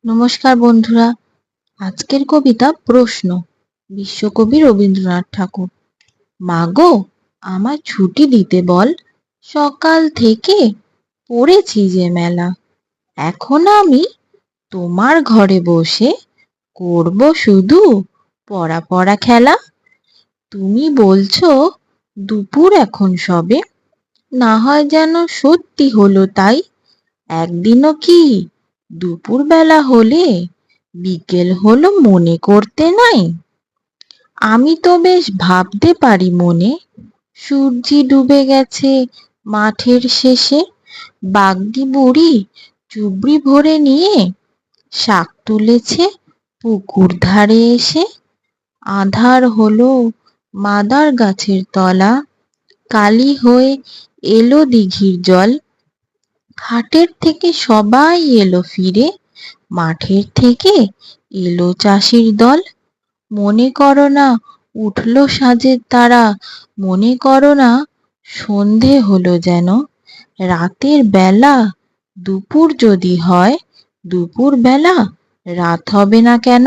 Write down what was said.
নমস্কার বন্ধুরা। আজকের কবিতা প্রশ্ন, বিশ্বকবি রবীন্দ্রনাথ ঠাকুর। মাগো, আমার ছুটি দিতে বল, সকাল থেকে পড়েছি যে মেলা। এখন আমি তোমার ঘরে বসে করব শুধু পড়া পড়া খেলা। তুমি বলছো দুপুর এখন সবে, না হয় যেন সত্যি হলো তাই। একদিনও কি দুপুর বেলা হলে বিকেল হলো মনে করতে নাই? আমি তো বেশ ভাবতে পারি মনে, সূর্যি ডুবে গেছে মাঠের শেষে। বাগদি বুড়ি চুবড়ি ভরে নিয়ে শাক তুলেছে পুকুর ধারে এসে। আঁধার হলো মাদার গাছের তলা, কালি হয়ে এলো দিঘির জল। হাটের থেকে সবাই এলো ফিরে, মাঠের থেকে এলো চাষির দল। মনে করো না উঠলো সাঁঝের তারা, মনে করো না সন্ধে হলো যেন। রাতের বেলা দুপুর যদি হয়, দুপুর বেলা রাত হবে না কেন?